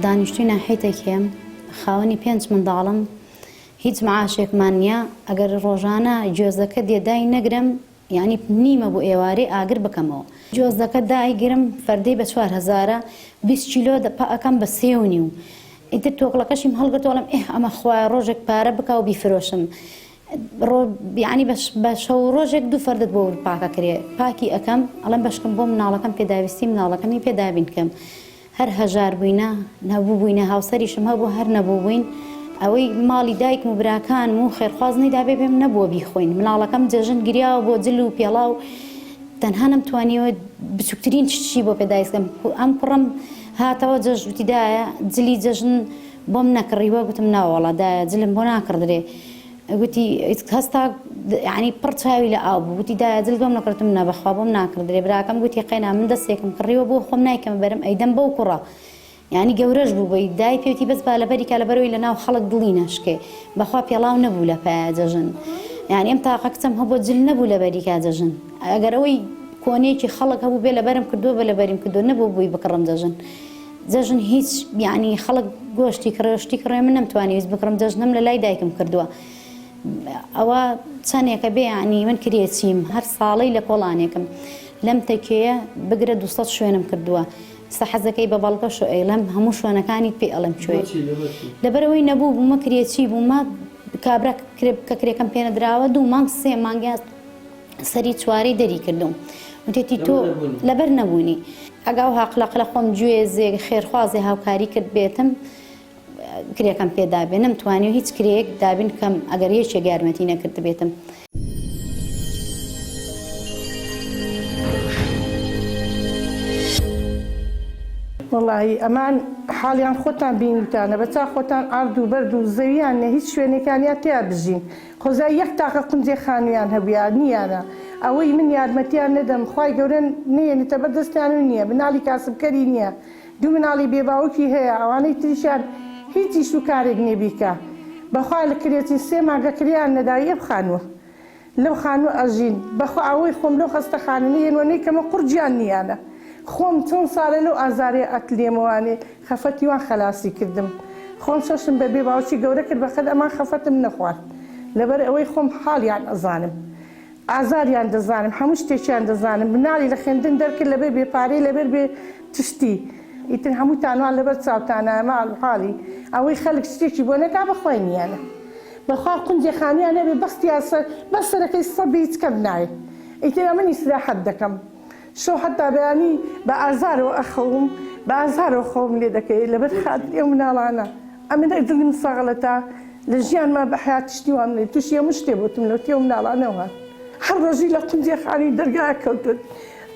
دانیشتوی ناحیەتێکێ خاوەنی 5 منداڵم هیچ معاشێکمان نییە ئەگەر ڕۆژانە جۆزەکە دێدای نەگرم یعنی نیمە بۆ ئێوارەی ئاگر بکەمەوە جۆزەکە دایگرم فەردەی بە 4000 20 کیلۆ ئەەکەم بە 3.5 ئیتر تۆقڵەکەشیم هەڵگرتوڵم ئەمە خوای ڕۆژێک پارە بکە و بیفرۆشم یعنی بە شەو ڕۆژێک 2 فەردت بۆ پاکە کرێ پاکی ئەەکەم ئەڵم بەشکم بۆ مناڵەکەم پێداویستی مناڵەکەمی پێدابین کەم هەر هەژار بووینە نەبوو بووینە هاوسەریشم هەبوو هەر نەبوو بووین ئەوەی ماڵی دایکم و براکانم و خێرخوازنەی دابێ پێم نەبووە بیخۆین مناڵەکەم جێژن گریاوە بۆ جل و پێڵاو تەنها نەمتوانیەوە بچووکترین چی بۆ پێداویستکەم ئەم پڕم هاتەوە جەژوتیدایە جلی جەژن بۆم نەکڕیوە گوتم ناوەڵادایە جلم بۆ ناکردرێ گوتی هەستا ینی پڕ چاوی لە ئاو بوو گوتی دایە جل بۆم نەکردم نەبەخوا بۆم ناکردرێ براکەم گوتی قەینا من دەستێکم کڕیوە بۆ خۆم نایکەم بەرم ئەیدەم بەو کوڕە یعنی گەورەش بوو بەی دای پێوتی بەس با لەبەری کا لەبەرەوەی لە ناو خەڵک دڵی نەشکێ بەخوا پێڵاو نەبوو لە پایە جەژن یعنی ئەم تاقە کچەم هەبوو جل نەبوو لەبەری کا جەژن ئەگەر ئەوەی کۆنێکی خەڵک هەبوو بێ لەبەرم کردووە بە لەبەریم کردو نەبوو بووی بکڕم جەژن هیچ یعنی خەڵک گۆشتی کڕێشتی کڕێ من نەمتوانی بکڕم جەژنم لە لای دایکم کردووە ئەوە چەندێکە بێ ینی من کرێچیم هەر ساڵەی لە کۆڵانێکم لەم تەکێیە بگرە 200 شوێنم کردووە سەحەزەکەی بە بەڵگەش و ئەیڵەم هەموو شوێنەکانی پێ ئەڵم کوێ لەبەرەوەی نەبوو بوومە کرێچی بوومە کابرا کە کرێکەم پێ نەدراوە 2 مانگ 3 مانگیان سەری چوارەی دەری کردوم وتێتی تۆ لەبەر نەبوونی ئەگاو هاقلق لە خۆم گوێزێک خێرخوازێ هاوکاری کرد بێتم کرێکەم پێدابێ نەمتوانی و هیچ کرێک دابین کەم ئەگەر یەکێک یارمەتی نەکرد بێتم والله ئەمان حاڵیان خۆتان بینیتانە بە چا خۆتان ئارد و بەرد و زەویان نە هیچ شوێنێکانیان تیا بژین خۆزای یەک تاقە قونجێ خانویان هەبووە نیانە ئەوەی من یارمەتیان نەدەم خوای گەورە نێنێتە بەردەستیان و نییە مناڵی کاسبکەری نییە 2 مناڵی بێباوکی هەیە ئەوانەی تریشیان هیچی شوکارێک نێبیکە بەخوا لە کرێتی 3 مانگە کریان نەدایە بخانوە لەو خانوو ئەژین بەخوا ئەوەی خۆم لەو خەستە خاننی هێنوەنەی کەمە قورجیان نیانە خۆم چۆن ساڵە لەو ئازارێ ئەتلێمەوانێ خەفەتی وان خەلاسی کردم خۆم شەشم بە بێباوکی گەورە کرد بەخەد ئەمان خەفەتم نەخوارد لەبەر ئەوەی خۆم حاڵیان ئەزانم ئازاریان دەزانم هەموو شتێکیان دەزانم مناڵی لە خوێندن دەرکرد لەبەر بێپارەی لەبەر بێ تشتی ئیتر هەموو تانوان لەبەر چاوتانە ماڵ حاڵی ئەوەی خەڵک شتێکی بۆ نەکا بەخوای نیانە بەخوا قونجێ خانیان نەبێ بەستیاسە بەسەرەکەی سەبی هیچ کەم نایە ئیتر ئەمە ئیسراحەت دەکەم شو حتا بەیانی بە ئازارەوە ئەخەوم بە ئازارەوە خۆم لێ دەکەی لەبەر خاتری ئەو مناڵانە ئەمە دڵیم ساغڵەتە لە ژیانما بە حیات شتی وام لێ تووشی هەموو شتێ بوتم لەو تێو مناڵانەوە هەر ڕۆژی لە قونجێ خانی دەرگای کەوتت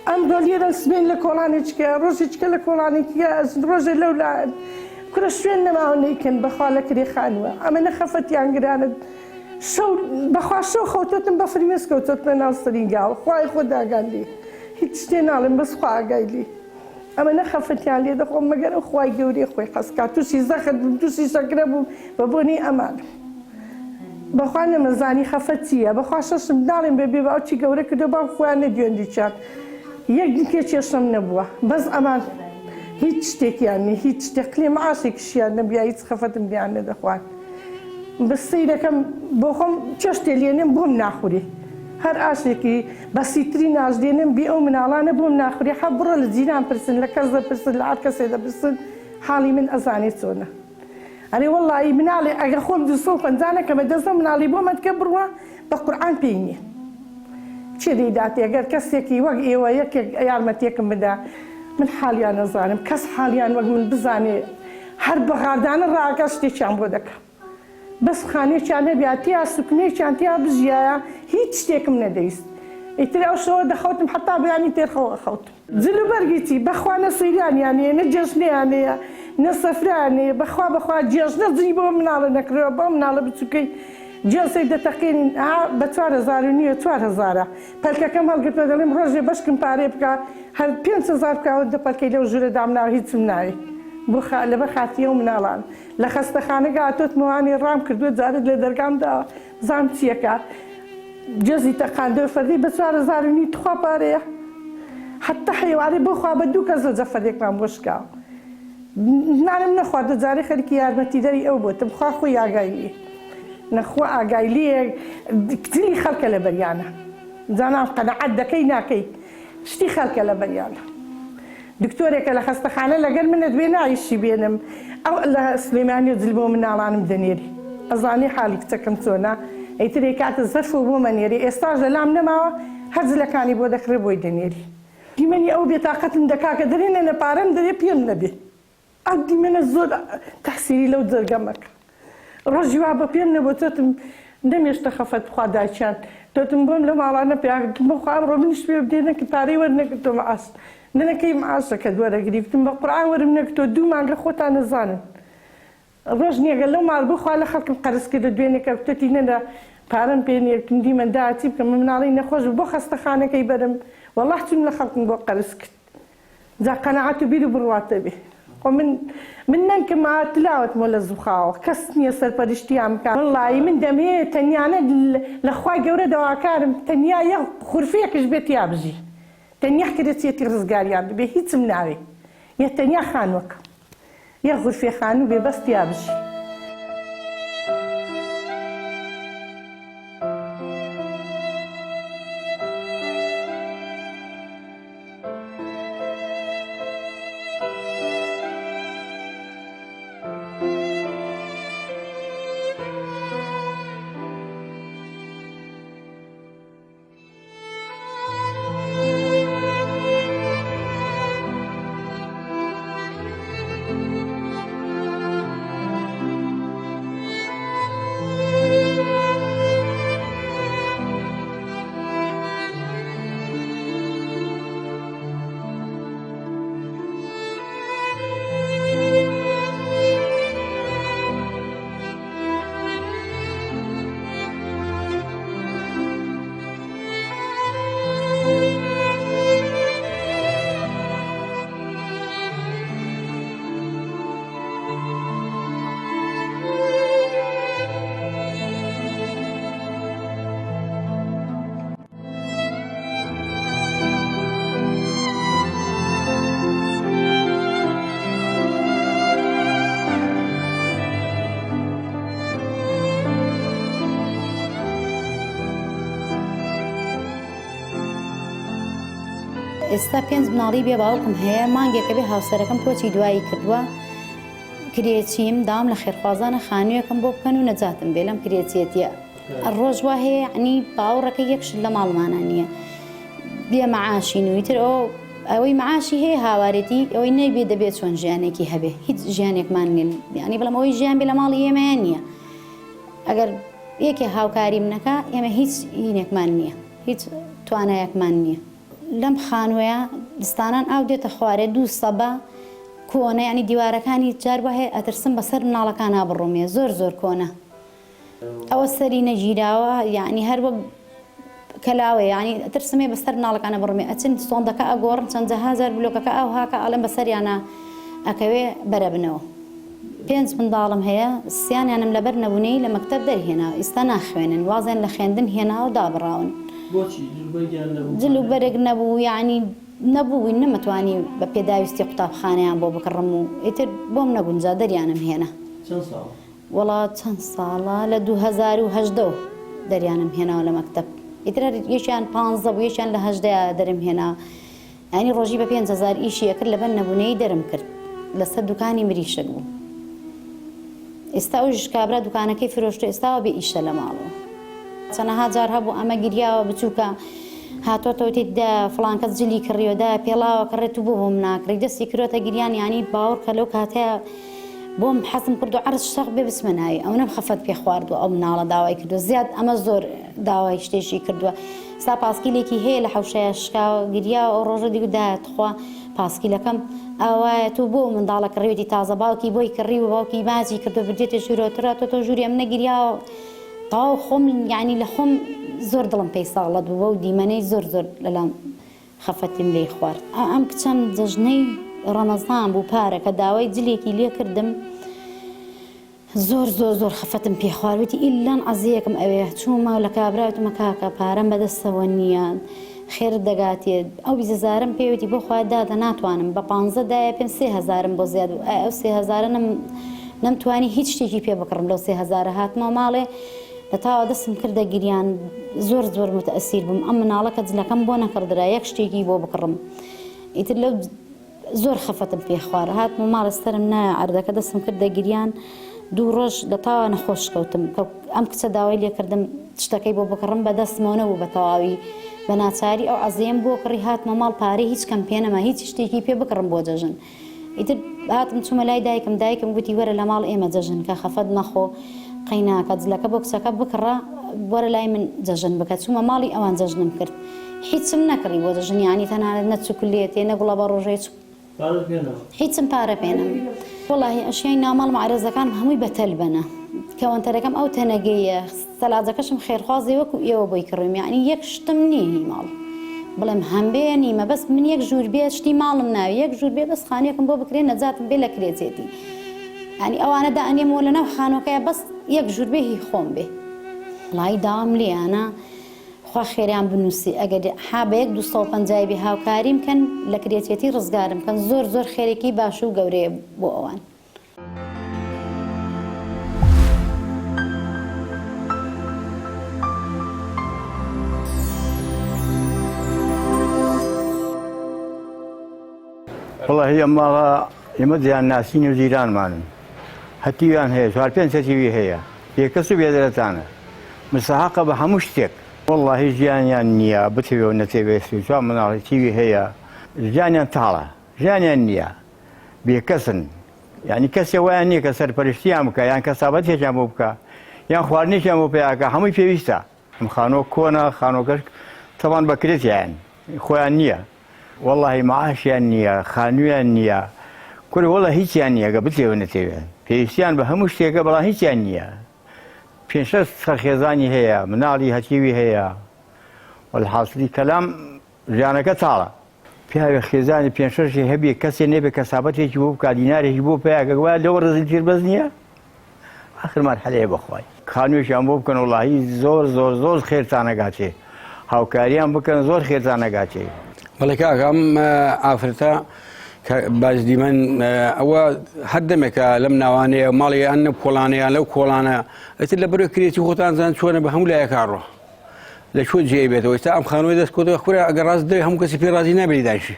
ئەم دۆلیێرە سبێن لە کۆڵانێککە ڕۆژێککە لە کۆڵانێکیە ڕۆژێ لەو لاەن کورە شوێن نەماوە نیکن بەخوا لە کرێ خانووە ئەمە نەخەفەتیان گرانت بەخوا شەو خەوتتم بە فریمێس کەوتۆتمە ناو سەرینگاوە خوای خۆ داگاندی هیچ شتێ ناڵم بەس خوا ئاگایلی ئەمە نەخەفەتیان لێ دەخۆم مەگەر ئەو خوای گەورەی خۆی خەسکات تووشی زەخت بووم تووشی شەکرە بووم بە بۆنی ئەمان بەخوا نەمەزانی خەفەت چییە بەخوا شەشم داڵێم بە بێباوکی گەورە کردو بام خۆیان نەدوێندی چات یەک دیکێ کێشەم نەبووە بەس ئەمان هیچ شتێکیان نی هیچ شتێک قلێ معاشێکیشیان نەبیا هیچ خەفەتم دیان نەدەخوات بەس سەیرەکەم بۆ خۆم چێ شتێ لێنێم بۆم ناخوری هەر ئاشێکی بەسیتری ناژدێنم بێ ئەو مناڵانە بۆم ناخوری حە بڕە لە جیران پرسن لە کەس دەپرسن لە هەر کەسێ دەپرسن حاڵی من ئەزانێت چۆنە ئەرێ وەڵڵی مناڵێ ئەگەر خۆم 250 کەمە دەزە مناڵی بۆ مەدکە بڕوە بە قورئان پێی نییە چێ دەیداتێ ئەگەر کەسێکی وەک ئێوە یەکێک یارمەتێکم بدا من حاڵیان نەزانم کەس حاڵیان وەک من بزانێ هەر بەغاردانە ڕاگە شتێکیان بۆ دەکەم بەس خانێکیان هەبیا تیا سوکنێکیان تیا بژایە هیچ شتێکم نەدەویست ئیتر ئەو شەوە دەخەوتم حتا بەیانی تێرخەوە خەوتم جلو بەرگیتی بەخوا نە سەیرانیانەیە نە جێژنیانەیە نە سەفرانەیە بەخوا جێژنە جنی بۆ مناڵە نەکرێەوە بۆ مناڵە بچووکەی جێسەی دەتەقێنین بە 4000 پەلکەکەم هەڵگرتە دەڵێم ڕۆژێ بەشکم پارێ بکە هەر 5,000 بکەوە دە پەلکەی لەو ژوورە دامناوە هیچم ناوێ لەبەر خاتیە و مناڵان لە خەستەخانەگە هاتۆتمەوانی ڕام کردووە جارت لە دەرگامدا زانم چیەکە جێزی تەقاندەوە فەردی بە 4000 تخوا پارەیە حتا حیوانی بۆ خوا بە 2 کەس لە جەفەرێکمان بۆشکاوە نانم نەخوارد جارێ خەریکی یارمەتیدەری ئەو بۆتم خوا خۆی ئاگای لێ نەخوا ئاگای لێ کتلی خەڵکە لە بەریانە جانان قەنەعەت دەکەی ناکەی شتی خەڵکە لە بەریانە دکتۆرێکە لە خەستەخانە لەگەر منە دوێ نایشی بێنم ئەو لە سلێمانی و جلبۆ مناڵانم دەنێری ئەزانی حاڵی کچەکەم چۆنا ئەیترێ کاتە زەرف و بۆ مەنێری ئێستاش لە لام نەماوە هەر جلەکانی بۆ دەکڕێ بۆی دەنێری دیمەنی ئەو بێتاقەتم دەکا کە دەرێنە نەپارەم دەرێ پێم نەبێ ئەو دیمەنە زۆر تەحسیری لەو جەرگەمەکە ڕۆژی وا بە پێم نەبوو تۆتم نەمێشتە خەفەت خوا داچیان تۆتم بۆم لە ماڵانە پێیاگرتم بەخوا ئەمڕۆ منیش پێ بدێنە کە پارەی وەرنەگرتۆ مەعاش نەنەکەی مەعاشەکە دووەرەگریفتم بە قورعان وەرم نەگرتۆ 2 مانگە خۆتان نەزانن ڕۆژ نییەگە لەو ماڵ بخوا لە خەڵکم قەرز کردە دوێنێکە کتەتی نەدا پارەم پێ نییەکتم دیمەندا چی بکەم مناڵی نەخۆش بۆ خەستەخانەکەی بەرم وەڵڵاه چوم لە خەڵکم بۆ قەرز کرد جا قەنەعەت و بیر و بڕواتە بێ من نەنکەم تلاوەتمە لە زوخاوە کەس نییە سەرپەرشتیان بکات وەڵڵی من دەمێ تەنیانە لە خوای گەورە دەواکارم تەنیا یە خورفەیەکش بێت یا بژی تەنیا کرێتێتی ڕزگاریان بێ هیچم ناوێ یە تەنیا خانووەکە یە غورفێ خانوو بێ بەست یا بژی ئێستا 5 مناڵی بێ باوکم هەیە مانگێکە بێ هاوسەرەکەم کۆچی دوایی کردووە کرێچیم دام لە خێرخوازانە خانوویەکەم بۆ بکەن و نەجاتم بێ لەم کرێچێتیە ڕۆژ وا هەیە عنی باوەڕەکە یەکشت لە ماڵمانە نییە بێ مەعاشین و ئیتر ئەوەی مەعاشی هەیە هاوارێتی ئەوەی نەیبێ دەبێت چۆن ژیانێکی هەبێ هیچ ژیانێکمان نیە ینی بەڵام ئەوەی ژیان بێ لە ماڵی ئێمەیان نییە ئەگەر یەکێ هاوکاری منەکە ئێمە هیچ هینێکمان نییە هیچ توانایەکمان نییە لەم خانوەیە دستانان ئاو دێتە خوارێ 2 سەبە کۆنە ینی دیوارەکانی جار وە هەیە ئەترسم بەسەر مناڵەکان نابڕۆمێ زۆر کۆنە ئەوە سەری نەگیراوە یعنی هەر وەک کەلاوێ ینی ئەترسمێ بەسەر مناڵەکانە بڕۆمێ ئەچن سۆندەکە ئەگۆڕن چەند جەهازار بلۆکەکە ئەو هاکە ئەڵێن بەسەریانە ئەکەوێ بەرە بنەوە 5 منداڵم هەیە سییانیانم لەبەر نەبوونەی لە مەکتەب دەرهێنا ئێستا ناخوێنن وازیان لە خوێندن هێنا و دابڕاون جلوبەرێک نەبوو یعنی نەبووی نەمەتوانی بە پێداویستی قوتابخانەیان بۆ بکڕم و ئیتر بۆم نەگونجا دەریانم هێنا وەڵا چەند ساڵە لە 2018 دەریانم هێناوە لە مەکتەب ئیتر یەکیان 15 بوو یەکیان لە 18 دەرم هێنا ینی ڕۆژی بە 5000 ئیشی ئەکرد لەبەر نەبوونەی دەرم کرد لەسەر دوکانی مریشک بوو ئێستا ئەوش کابرا دوکانەکەی فرۆشتە ئێستاوە بێ ئیشە لە ماڵەوە چەنەها جار هەبوو ئەمە گریاوە بچووکە هاتۆتەوتی دا فڵان کەس جلی کڕیۆدا پێڵاوە کڕێت و بۆ بۆم ناکڕی دەستی کرۆتە گریان ینی باوەڕ کە لەو کاتەیە بۆم حەزم کرد و عەرز شەق بێ بسمەنایی ئەو نەم خەفەت پێ خواردووە ئەو مناڵە داوای کردووە زیاد ئەمە زۆر داوای شتێکی کردووە ستا پاسکیلێکی هەیە لە حەوشەیە شکاوە گریاوە ئەو ڕۆژە دیگو دایەتخوا پاسکیلەکەم ئاوایە تو بۆ منداڵە کڕێتی تازە باوکی بۆی کڕی و باوکی مازی کردو بردێتە ژوورەوەترا تۆ ژووری ئەم نەگریاوە تاو خۆم ینی لە خۆم زۆر دڵم پێی ساڵەت بووە و دیمەنەی زۆر لەلام خەفەتیم لێی خوارد ئەم کچەم جەژنەی ڕەمەزان بوو پارە کە داوای جلێکی لێ کردم زۆر خەفەتم پێ خواردوێتی ئیلان عەزیەکەم ئەوێ چوومە لە کابراوتمە کاکە پارەم بەدەستەوە نییە خێرت دەگاتێ ئەو 20,000 پێویستی بۆ خوا دادە ناتوانم بە 15 دایە پێم 3,000 بۆ زیاد ئەو 3,000 نەمتوانی هیچ شتێکی پێ بکڕم لەو 3,000 هاتمەوە ماڵێ لە تاوا دەستم کردە گریان زۆر متەئەسیر بووم ئەم مناڵەکە جلەکەم بۆ نەکردرا یەک شتێکی بۆ بکڕم ئیتر لەو زۆر خەفەتم پێ خوارد هاتمە ماڵستەرم نایە عەردەکە دەستم کردە گریان 2 ڕۆژ لە تاوا نەخۆش کەوتم ئەم کچە داوای لێکردم شتەکەی بۆ بکڕم بە دەستمەوە نەبوو بە تەواوی بە ناچاری ئەو عەزیەم بۆ کڕی هاتمە ماڵ پارەی هیچ کەم پێ نەما هیچ شتێکی پێ بکڕم بۆ جەژن ئیتر هاتم چوومە لای دایکم گوتی وەرە لە ماڵ ئێمە جەژن کە خەفەت نەخۆ قەیناکە جلەکە بۆ کچەکە بکڕە وەرە لای من جەژن بکە چوومە ماڵی ئەوان جەژنم کرد هیچم نەکڕی بۆ جەژن یانی تەنانەت نەچووکلێتێ نەگوڵە بە ڕۆژەی هیچم پارە پێنم وەڵاهی ئەشیای نامەڵ معرەزەکانم هەمووی بەتەل بەنە کەوانتەرەکەم ئەو تەنەگەیە سەلاجەکەشم خێرخوازی وەکو ئێوە بۆی کڕیم یعنی یەک شتم نییە ماڵ بڵێم هەمبێ نیمە بەس من یەک ژوور بێ شتی ماڵم ناوی یەک ژوور بێ بەس خانوێکم بۆ بکرێن نەجاتم بێ لە کرێچێتی ینی ئەوانە دائەنێمەوە لەناو خانۆکەیە بەس یەک ژوور بێ هی خۆم بێ وڵی داوام لێیانە خوا خێریان بنووسی ئەگەر ها بە 250 بێ هاوکاری بکەن لە کرێچێتی ڕزگارم بکەن زۆر خێرێکی باش و گەورەیە بۆ ئەوان والله ئێمە دیان ناسین و زیرانمانن هەتیویان هەیە 4-5 هەتیوی هەیە پێکەس و بێدەرەتانە مسەحاقە بە هەموو شتێک والله ژیانیان نییە بتەوێ و نەتەوێستی چوان مناڵی تیوی هەیە ژیانیان تاڵە ژیانیان نییە بێکەسن یعنی کەسێ وایان نییە کە سەرپەرشتیان بکە یان کەسابەتێکیان بۆ بکە یان خواردنێکیان بۆ پێیاکە هەمووی پێویستە ئەم خانۆ کۆنە خانۆکەش تەوان بەکرێتیان خۆیان نییە والله معاشیان نییە خانوویان نییە کوڕی وەڵە هیچیان نییە گە بتێوە نەتەوێت پێویستیان بە هەموو شتێکە بەڵام هیچیان نییە 5-6 خەرخێزانی هەیە مناڵی هەتیوی هەیە وەلحاسلی کەلام ژیانەکە تاڵە پیاوێ خێزانی 5-6 هەبێ کەسێ نەبێ کەسابەتێکی بۆ بکات دینارێکی بۆ پێیاکە وایە لەوە ڕزلتر بەس نییە ئاخر مەرحەلەیە بەخوای خانوویشیان بۆ بکەن وڵاهی زۆر خێرتانەگاتێ هاوکاریان بکەن زۆر خێرتانەگاتێ بەڵێ کاکەم ئافرەتە باز دیمەن ئەوە هەر دەمێکە لەم ناوانەیە ماڵی ئەن کۆڵانەیە لەو کۆڵانە ئەتر لە بەرەوەی کرێتی خۆتان زان چۆنە بە هەموو لایە کارڕۆ لە چۆ جێ بێتەوە ئێستا ئەم خانووی دەست کۆتەوە خورە ئەگەر ڕاست دەوێت هەموو کەسی پێ ڕازی نابێت دانیشی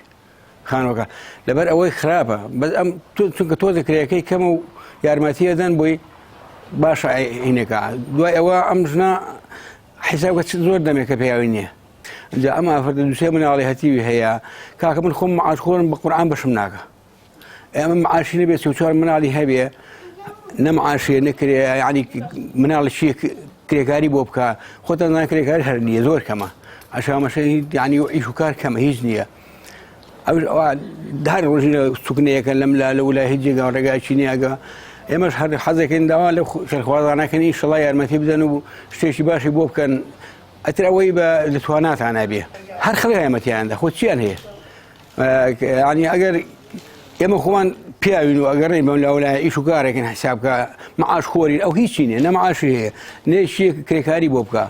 خانووەکە لەبەر ئەوەی خراپە بەس ئەم چونکە تۆزە کرێەکەی کەمە و یارمەتی ئەدەن بۆی باشە عینەکە دوای ئەوە ئەم ژنە حیسابکە زۆر دەمێکە پێیاوی نییە جا ئەمە ئافرەتە دووسێ مناڵی هەتیوی هەیە کاکە من خۆم معاشخۆرم بە قورئان بەشم ناکە ئەمە معاشی نەبێت 34 مناڵی هەبێ نەمعاشێ نەکرێ یعنی مناڵی کرێکاری بۆ بکە خۆتان زان کرێکاری هەر نییە زۆر کەمە ئەشامەشەی یعنی ئیش و کار کەمە هیچ نییە هەر ڕۆژی سوکنەیەکە لەم لە ولای هیچ جێگا ڕێگایکی نییەگە ئێمەش هەر حەزەکەین داوا لە خێرخوازانەکەن ئینشەڵا یارمەتی بدەن و شتێکی باشی بۆ بکەن ئەتر ئەوەی بە دەتواناتان نابێ هەر خەڵک یارمەتیاندا خۆ چیان هەیە ینی ئەگەر ئێمە خۆمان پیاوین و ئەگەڕێن بەم لەولای ئیش و کارێکن حسابکە معاش خۆرین ئەو هیچی نیە نەمعاشی هەیە نێشی کرێکاری بۆ بکە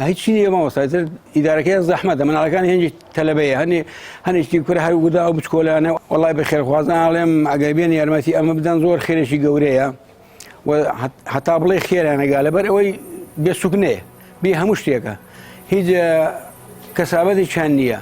هیچی نیە مامۆستاتر ئیدارەکەیان زەحمەتە مناڵەکان هێنجی تەلەبەیە هەنێشتی کورە هەر گودا ئەو بچکۆلانە وەڵای بە خێرخوازان ئاڵێم ئەگەر بێن یارمەتی ئەمە بدەن زۆر خێرێکی گەورەیە هەتا بڵێ خێرانەگا لەبەر ئەوەی بێسوکنەیە بێ هەموو شتێکە هیچ کەسابەتێکیان نییە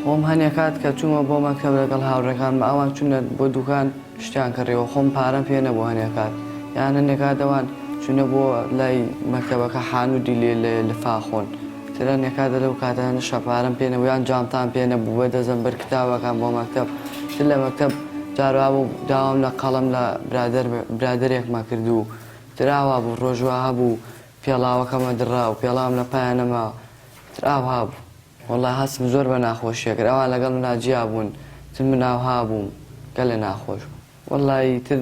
خۆم هەنێک کات کە چوومە بۆ مەکتەب لەگەڵ هاوڕێکانمە ئەوان چوونە بۆ دوکان شتیان کڕیەوە خۆم پارەم پێ نەبوو هەنێک کات یان هەندێک کاتەوان چوونە بۆ لای مەکتەبەکە حانوودی لێ لە فاخۆن ترە نێکاتە لەو کاتە شەپارەم پێ نەبوو یان جامتان پێ نەبوو بە دەزم بەر کتابەکان بۆ مەکتەب تر لە مەکتەب جاروا بوو داوام لە قەڵەم لە برادەرێکمان کردو تراوا بوو ڕۆژوا هەبوو پێڵاوەکەمە دڕا و پێڵام لە پایانەما تراوا بوو وەڵای هەستم زۆر بە ناخۆشیەکرد ئەوان لەگەڵ مناجیا بوون تر مناوها بووم گەلێ ناخۆش وەڵای تر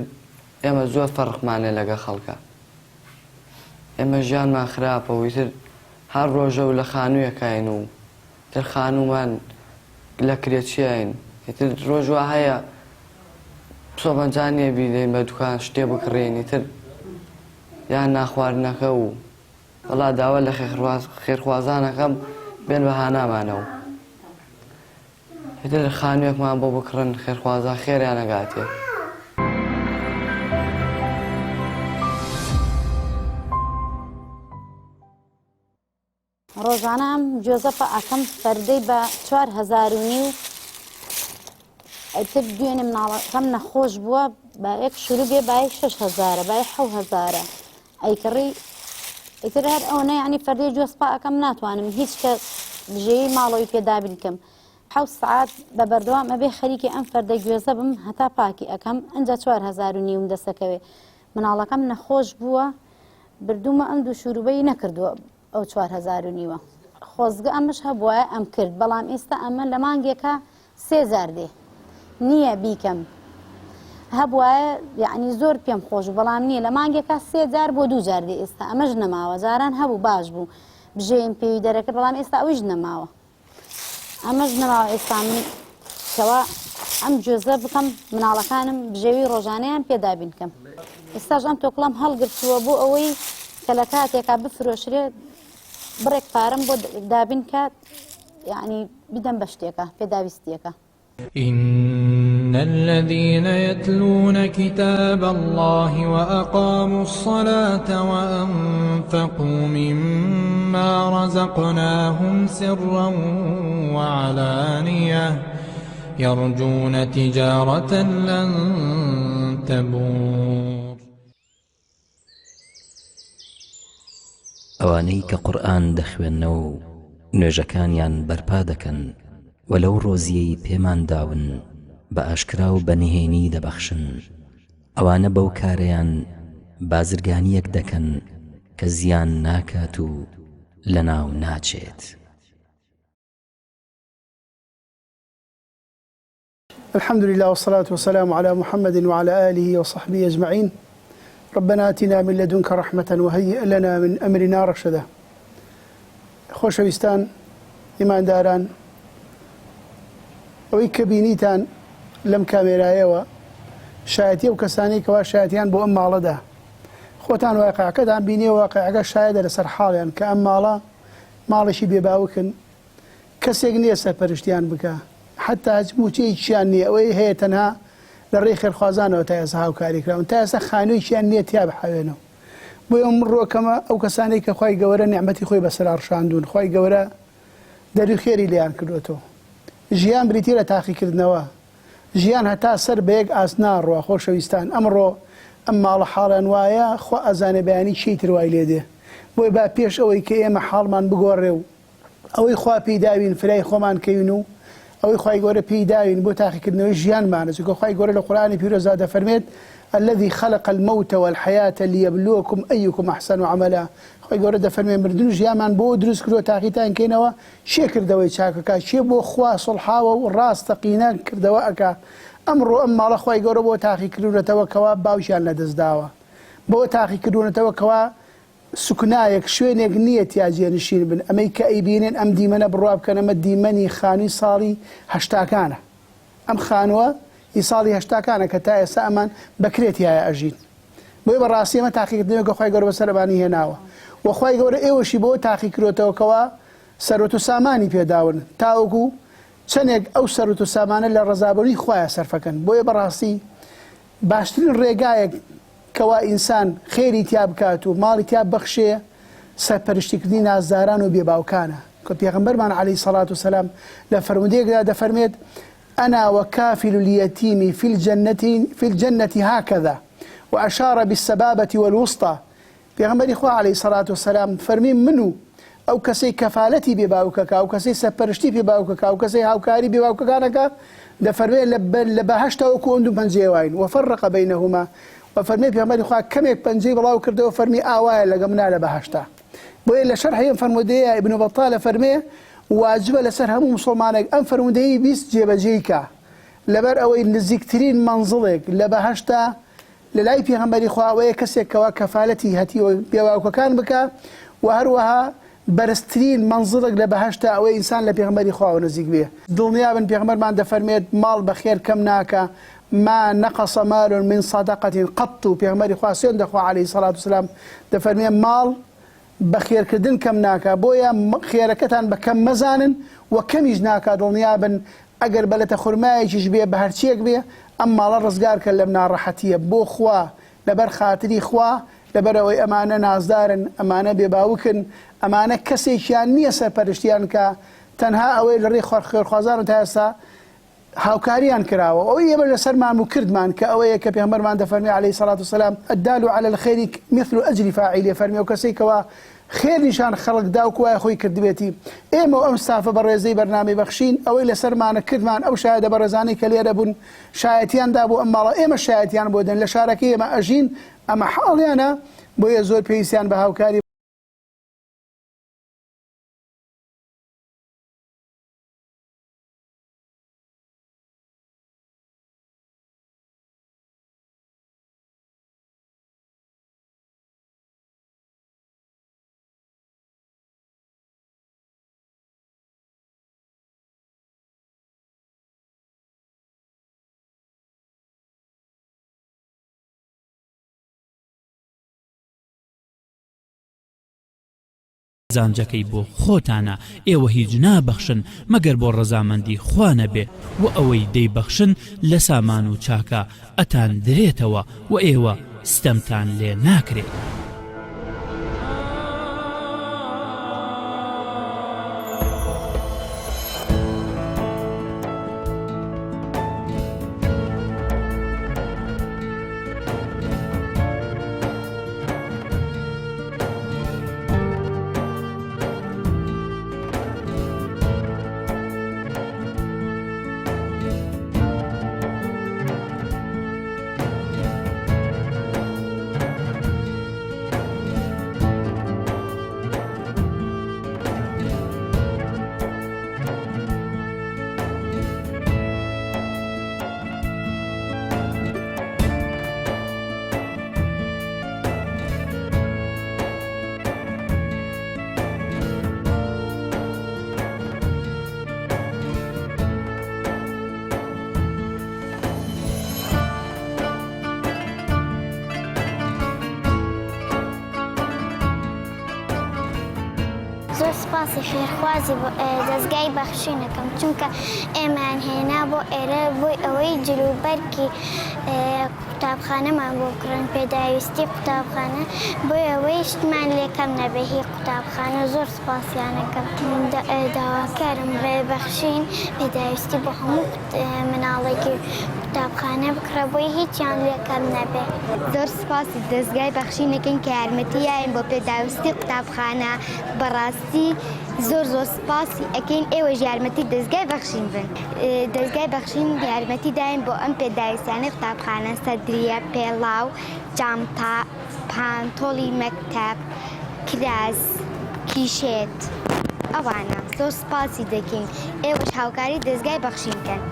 ئێمە زۆر فەرقمانێ لەگە خەڵکە ئێمە ژیانمان خراپەوەی تر هەر ڕۆژە و لە خانوویەکین و تر خانومان لە کرێچیین تر ڕۆژوا هەیە سۆبەنجانیە بیدەین بە دوکان شتێ بکڕێنی تر یان ناخواردنەکە و وەڵا داوا لە خێرخوازانەکەم بێن بە هانامانەوە هێتر خانوویەکمان بۆ بکڕن خێرخوازان خێریان نەگاتێ ڕۆژانە جۆزەفە ئەکەم فەردەی بە 4,500 ئەتر دوێنێ مناڵەکەم نەخۆش بووە بایەک شروع بێ بای 6,000 بای 7,000 ئەیکڕی ئیتر هەر ئەوەنە یعنی فەردەی جۆسپا ئەەکەم ناتوانم هیچ کە بژێی ماڵەوەی پێدابین بکەم 7 سعات بە بەردەوام ئەبێ خەریکی ئەم فەردەی گوێزە بم هەتا پاکی ئەەکەم ئەنجا 4,500 دەسەکەوێ مناڵەکەم نەخۆش بووە بردوومە ئەم دوو شوروبەی نەکردووە ئەو 4,500 خۆزگە ئەمش هەبووە ئەم کرد بەڵام ئێستا ئەمە لە مانگێکە 3,000 دێ نییە بیکەم هەبووە یعنی زۆر پێم خۆش بەڵام نییە لە مانگێکە 3,000 بۆ 2,000 دێ ئێستا ئەمەش نەماوە جاران هەبوو باش بوو بژێم پێوی دەرەکرد بەڵام ئێستا ئەویش نەماوە ئەمەش نەماوە ئێستا من کەوا ئەم جۆزە بکەم مناڵەکانم بژێوی ڕۆژانەیان پێدابین بکەم ئێستاش ئەم تۆکڵەم هەڵگرتووە بۆ ئەوەی کە لە کاتێکا بفرۆشرێت بڕێک پارەم بۆ دابین کات یعنی بدەم بە شتێکە پێداویستیەکە إن الذين يتلون كتاب الله وأقاموا الصلاة وأنفقوا مما رزقناهم سرا وعلانية يرجون تجارة لن تبور ئەوانەی کە قورئان دەخوێننەوە و نوێژەکانیان بەرپا دەکەن و لەو ڕۆزیەی پێمان داون بە ئاشکرا و بەنهێنی دەبەخشن ئەوانە بەو کارەیان بازرگانیەک دەکەن کە زیان ناکات و لەناو ناچێت الحمد لله والصلاة والسلام على محمد وعلى آله وصحبه أجمعين ربنا آتنا من لدنك رحمة وهيئ لنا من أمرنا رشدا خۆشەویستان ئیمانداران ئەوەی کە بینیتان لەم کامێرایەوە شایەتی ئەو کەسانی کەوا شایەتیان بۆ ئەم ماڵەدا خۆتان واقعەکەتان بینیەوە واقعەکە شایەدە لەسەر حاڵیان کە ئەم ماڵە ماڵێکی بێباوکن کەسێک نییە سەرپەرشتیان بکە حتا هیچ موچەیەکیان نییە ئەوەی هەیە تەنها لە ڕێی خێرخوازانەوە تا ئێستا هاوکاری کراون تا ئێستا خانوویەکیان نییە تیا بحەوێنەوە بۆیە ئەم ڕۆکەمە ئەو کەسانەی کە خوای گەورە نیعمەتی خۆی بەسەر ڕشاندوون خوای گەورە دەری خێری لیان کردوێتەوە ژیان بریتە لە تاقیکردنەوە ژیان هەتا سەر بە یەک ئاسنا ڕوە خۆشەویستان ئەمڕۆ ئەم ماڵە حاڵیان وایە خوا ئەزانێ بەیانی چی تر وای لێ دێ بۆی با پێش ئەوەی کە ئێمە حاڵمان بگۆڕێ و ئەوەی خوا پێی داوین فرای خۆمان کەین و ئەوەی خوای گەورە پێی داوین بۆ تاقیکردنەوەی ژیانمانە چونکە خوای گەورە لە قورئانی پیرۆزدا دەفەرمێت الذي خلق الموت والحياة ليبلوكم أيكم أحسن عملا خوای گەورە دەفەرمێ مردن و ژیانمان بۆ دروست کردووە تاقیتان کەینەوە چێ کردەوەی چاکەکە چێ بۆ خوا سڵحاوە و ڕاستەقینە کردەوە ئەکا ئەمڕۆ ئەم ماڵە خوای گەورە بۆ تاقیکردونەتەوە کەوا باوشیان لەدەستداوە بۆ تاقیکردونەتەوە کەوا سوکنایەک شوێنێک نییە تیاجێنشین بن ئەمەی کە ئەیبینێن ئەم دیمەنە بڕوا بکەن ئەمە دیمەنی خانووی ساڵی هەشتاکانە ئەم خانووە ئی ساڵی هەشتاکانە کە تا ئێستا ئەمان بەکرێتی هایە ئەژین بۆی بەڕاستی ئەمە تاقیکردنەوەی خوای گەورە بەسەربانی هێناوە و خوای گەورە ئێوەشی بۆ تاقیکردوێتەوە کەوا سەرۆت و سامانی پێداون تاوەکو چەندێک ئەو سەرۆت و سامانە لە ڕەزابوونی خوایە سەرفەکەن بۆیە بەڕاستی باشترین ڕێگایەک کەوا ئینسان خێری تیا بکات و ماڵی تیا بەخشێ سەرپەرشتیکردنی نازداران و بێباوکانە پیغمبرمان عليه الصلاة والسلام لفرموديك دا فرميت أنا وكافل اليتيم في الجنة هكذا وأشار بالسبابة والوسطى. پیغمبری خوا عليه الصلاة والسلام فرمي منو أو كسي كفالتي بباوكك أو كسي سپرشتي بباوكك أو كسي هاوكاري بباوككانك دا فرمي لبهشتا وكو اندو بنجيوين وفرق بينهما. وفرمي پیغمبری خوا كميك بنجي بلاو كرده وفرمي آوايا لقمنا لبهشتا. بوين لشرحي فرموديه ابن بطال فرمي واجب لسر همو مسلمانك ام فرموديه بيس جيبجيكا لبر اوي نزيكترين منزلك لبهشتا للاي پیغمبری خوا وي كسي كوا كفالتي هتي بيواكو كان بك وهروها برسترين منزلك لبهشتا اوي انسان لبيغمبری خوا ونزيك بيه. دنيا بن پیغمبر ما عند فرميت مال بخير كمناك ما نقص مال من صدقة قط. پیغمبری خوا سيند خوا عليه الصلاة والسلام ده فرمي مال بخير كردن كم ناكا بويا خيركتان بكم مزانن وكم يجناكا دنيا بن اگر بلت خرماي يجبيه بهرشيك بيه اما للرزقار كلمنا راحتيه بو خوا لبر خاطري خوا لبر اوي امانه نازدارن امانه بباوكن امانه كسيشان نيه سرپرشتيان كا تنها اوي لري خير خوازان تاسا هاوكاريان كراوه او يبل سرمان مكردمان كاوي كبيغمبر ما فرمي عليه الصلاه والسلام الدال على الخير مثل اجر فاعله فرمي وكسيكوا خير نشان خلق داوك واي خوي كردبيتي ايمو امستافه برزي برنامج بخشين او الى سرمان كردمان او شاهد برزاني كليره بن شايتيان دابو اما الله ايما شايتيان بودن لشاركيه ما اجين اما حالي انا بو زور بيسيان بهاوكاري زانجەکەی بۆ خۆتانە ئێوە هیچ نابەخشن مەگەر بۆ ڕەزامەندی خوا نەبێ و ئەوەی دەیبەخشن لە سامان و چاکە ئەتان درێتەوە و ئێوە ستەمتان لێ ناکرێت. زۆر سپاسی خێرخوازی بۆ دەستگای بەخشینەکەم چونکە ئێمان هێنا بۆ ئێرە بۆی ئەوەی جلوبەرکی قوتابخانەمان بۆ کڕن پێداویستی قوتابخانە بۆی ئەوەی شتمان لێکەم نەبێ هی قوتابخانە زۆر سپاسیانەکەم داواکارم بەخشین پێداویستی بۆ هەموو مناڵێکی قوتابخانە بکڕە بۆی هیچیان لێکەم نەبێ. زۆر سپاسی دەستگای بەخشینەکەن کە یارمەتیایان بۆ پێداویستی قوتابخانە بەڕاستی زۆر سپاسی ئەکەین ئێوە یارمەتی دەستگای بەخشین بن. دەستگای بەخشین یارمەتی داین بۆ ئەم پێداویستانەی قوتابخانە سەدریە پێڵاو جامتا پانتۆڵی مەکتەب کراس کیشێت ئەوانە زۆر سپاسی دەکەین ئێوەش هاوکاری دەستگای بەخشینکەن.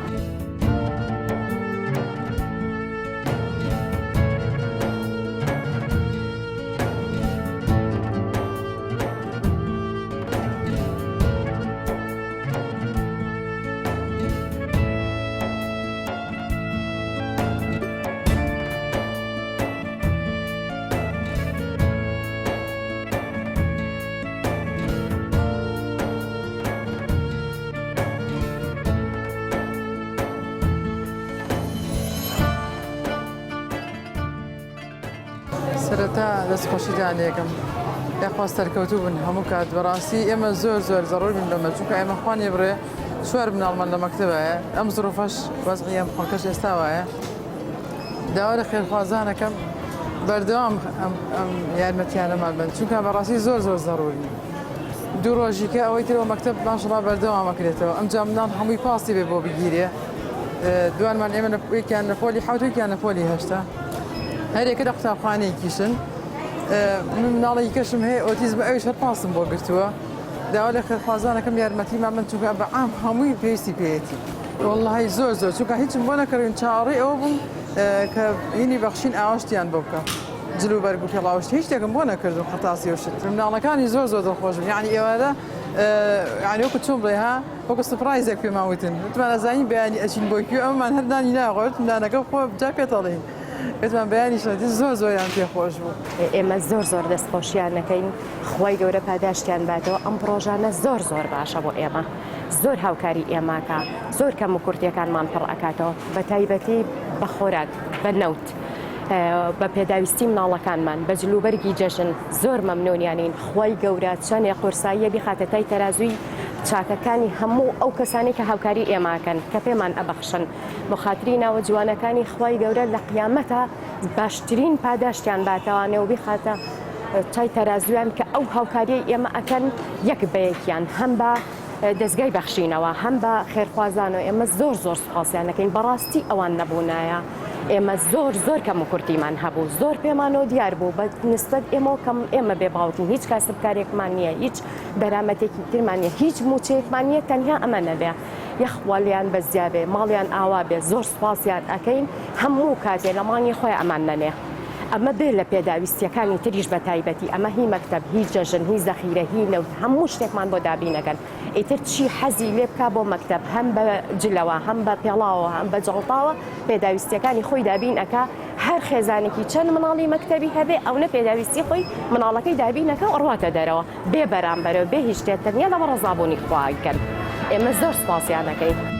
سەرەتا دەستخۆشیتان لێکم یاخواست سەرکەوتوو بن هەموو کات بەڕاستی ئێمە زۆر زەڕۆی من لەمە چونکە ئێمە خوانی بڕێ چوار مناڵمان لە مەکتەبایە ئەم زڕۆفەش وەزعی ئەم خەڵکەش ئێستا وایە داوا لە خێرخوازانەکەم بەردەوام ئەم یارمەتیانەمان بن چونکە بەڕاستی زۆر زەڕوری دوو ڕۆژیکە ئەوەی ترەوە مەکتەب ماشەڵا بەردەوامەکرێتەوە ئەمجا مناڵ هەمووی پاسی بێ بۆ بگیرێ دوانمان ئێمە یەکیان لە پۆلی حەوت یەکیان لە پۆلی هەشتا هەرێکە لە قوتابخانەیەکیشن من مناڵی کەشم هەیە ئۆتیزم ئەویش هەر پاسم بۆ گرتووە داوا لە خێرخوازانەکەم یارمەتیمان من چونکە بە عام هەمووی پێویستی پێیەتی وەڵڵاهی زۆر چونکە هیچم بۆ نەکردین چاوەڕێی ئەوە بووم کە هینی بەخشین ئاواشتیان بۆ بکەم جلوبەرگ و پێڵاوشت هیچ شتێکم بۆ نەکردم خەتاسی و شت مناڵەکانی زۆر دڵخۆشم یعنی ئێوارە یعنی وەکو چۆن بڵێ ها وەکو سپرایزێک پێماوتن وتمان ئەزانی بەیانی ئەچین بۆ کوێ ئەمەمان هەردانی ناغۆت مندانەکە خۆ بجا پێتەڵێن وتمان بەیانی شەتی زۆریان پێخۆش بوو ئێمە زۆر دەستخۆشیان نەکەین خۆی گەورە پاداشتیان باتەوە ئەم پرۆژانە زۆر باشە بۆ ئێمە زۆر هاوکاری ئێماکە زۆر کەم و کورتیەکانمان پڕ ئەکاتەوە بە تایبەتی بە خۆراک بە نەوت بە پێداویستی مناڵەکانمان بە جلوبەرگی جەژن زۆر مەمنونیانین خۆی گەورە چەندێ قورساییە بیخاتە تای تەرازووی چاکەکانی هەموو ئەو کەسانی کە هاوکاری ئێماکەن کە پێمان ئەبەخشن بۆ خاتری ناوە جوانەکانی خۆی گەورە لە قیامەتە باشترین پاداشتیان باتەوانێ و بیخاتە تای تەرازویان کە ئەو هاوکاری ئێمە ئەکەن یەک بەیەکیان هەم بە دەستگای بەخشینەوە هەم بە خێرخوازانەوە ئێمە زۆر سوپاسیانەکەین بەڕاستی ئەوان نەبوونایە ئێمە زۆر کەم و کورتیمان هەبوو زۆر پێمانەوە دیار بوو بە نسبەت ئێمە بێ باوکین هیچ کاسبکارێکمان نییە هیچ بەرامەتێکی ترمان نیە هیچ موچەیەکمان نییە تەنیا ئەمە نەبێ یەخوالیان بەزیابێ ماڵیان ئاوا بێ زۆر سوپاسیان ئەەکەین هەموو کاتێ لە مانگی خۆی ئەمان نەنێ ئەمە بێ لە پێداویستیەکانی تریش بە تایبەتی ئەمە هی مەکتەب هی جەژن هی زەخیرە هی نەوت هەموو شتێکمان بۆ دابینەکەن ئیتر چی حەزی لێ بکا بۆ مەکتەب هەم بە جلەوە هەم بە پێڵاوە هەم بە جەڵتاوە پێداویستیەکانی خۆی دابین ئەکا هەر خێزانێکی چەند مناڵی مەکتەبی هەبێ ئەوە پێداویستی خۆی مناڵەکەی دابینەکە ئەڕواتە دەرەوە بێ بەرامبەرەوە بێ هیچ شتێک تەنیا لە ڕەزابوونی خواکەن ئێمە زۆر سوپاسیانەکەین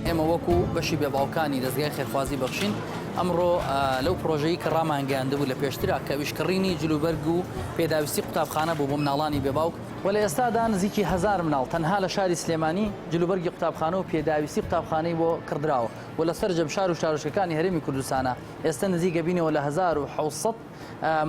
ئێمە وەکو بەشی بێباوکانی دەستگای خێرخوازی بەخشین ئەمڕۆ لەو پرۆژەی کە ڕامانگەاندەبوو لە پێشترا کە ویشکڕینی جلوبەرگ و پێداویستی قوتابخانە بوو بۆ مناڵانی بێباوک و لە ئێستادا نزیکی 1000 مناڵ تەنها لە شاری سلێمانی جلوبەرگی قوتابخانە و پێداویستی قوتابخانەی بۆ کردراوە و لەسەر جەمشار و شارۆچکەکانی هەرێمی کوردستانە ئێستا نزیکە بینەوە لە 1700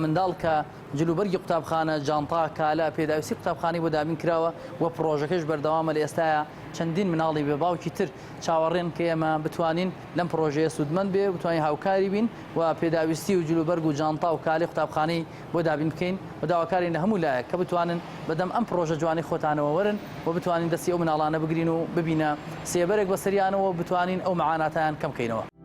منداڵ کە جلوبەرگی قوتابخانە جانتا کالە پێداویستی قوتابخانەی بۆ دابین کراوە و پرۆژەکەش بەردەوامە لە ئێستاە چەندین مناڵی بێباوکی تر چاوەڕێن کە ئێمە بتوانین لەم پرۆژەیە سوودمەند بێ بتوانین هاوکاری بین و پێداویستی و جلوبەرگ و جانتا و کالی قوتابخانەی بۆ دابین بکەین و داواکارین لە هەموو لایەک کە بتوانن بەدەم ئەم پرۆژە جوانی خۆتانەوە وەرن و بتوانین دەستی ئەو مناڵانە بگرین و ببینە سێبەرێک بەسەریانەوە بتوانین ئەو معاناتیان کەم بکەینەوە.